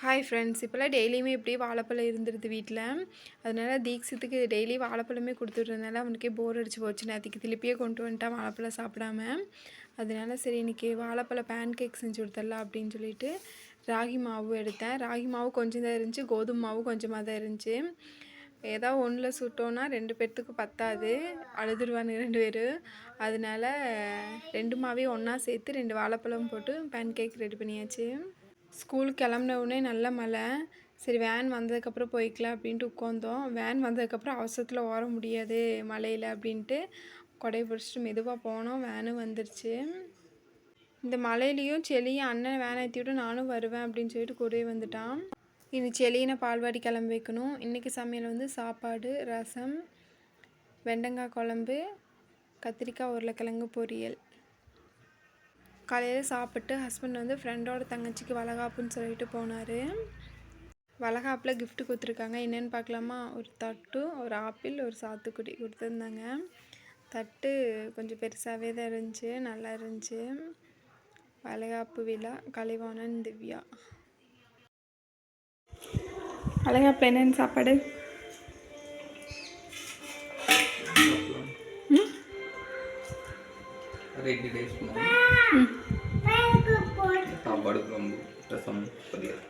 Hi friends, இப்போலாம் டெய்லியுமே இப்படியே வாழைப்பழம் இருந்துருது வீட்டில். அதனால தீக்ஷித்துக்கு டெய்லி வாழைப்பழமே கொடுத்துட்றதுனால அவனுக்கே போர் அடிச்சு போச்சு. நேற்றுக்கு திருப்பியே கொண்டு வந்துட்டான் வாழைப்பழம் சாப்பிடாம. அதனால சரி இன்றைக்கி வாழைப்பழ பேன் கேக் செஞ்சு கொடுத்துடலாம் அப்படின்னு சொல்லிட்டு ராகி மாவு எடுத்தேன். ராகி மாவு கொஞ்சம் தான் இருந்துச்சு, கோதுமை மாவு கொஞ்சமாக தான் இருந்துச்சு. ஏதாவது ஒன்றில் சுட்டோன்னா 2 பேர்த்துக்கு பத்தாது, அழுதுருவானுங்க 2 பேரும். அதனால 2 மாவையும் ஒன்றா சேர்த்து 2 வாழைப்பழம் போட்டு பேன் கேக் ரெடி பண்ணியாச்சு. ஸ்கூலுக்கு கிளம்புனவுடனே நல்ல மழை. சரி வேன் வந்ததுக்கப்புறம் போய்க்கலாம் அப்படின்ட்டு உட்காந்தோம். வேன் வந்ததுக்கப்புறம் அவசரத்தில் ஓட முடியாது மழையில் அப்படின்ட்டு கொடையை பிடிச்சிட்டு மெதுவாக போனோம். வேனும் வந்துருச்சு. இந்த மழையிலையும் செலியும் அண்ணன் வேன் ஏற்றி விட்டு நானும் வருவேன் அப்படின்னு சொல்லிட்டு கூடவே வந்துட்டான். இனி செலியினை பால்வாடி கிளம்பி வைக்கணும். இன்றைக்கி சமையல் வந்து சாப்பாடு, ரசம், வெண்டைக்காய் குழம்பு, கத்திரிக்காய் உருளைக்கிழங்கு பொரியல். காலையில் சாப்பிட்டு ஹஸ்பண்ட் வந்து ஃப்ரெண்டோட தங்கச்சிக்கு வளைகாப்புன்னு சொல்லிட்டு போனார். வளைகாப்பில் கிஃப்ட் கொடுத்துருக்காங்க. என்னென்னு பார்க்கலாமா? ஒரு தட்டு, ஒரு ஆப்பிள், ஒரு சாத்துக்குடி கொடுத்துருந்தாங்க. தட்டு கொஞ்சம் பெருசாகவே தான் இருந்துச்சு, நல்லா இருந்துச்சு. வளைகாப்பு விழா கலைவாணன் திவ்யா. வளைகாப்பில் என்னென்னு சாப்பாடு? சாப்பாடு குழம்பு, ரசம், பொரியல்.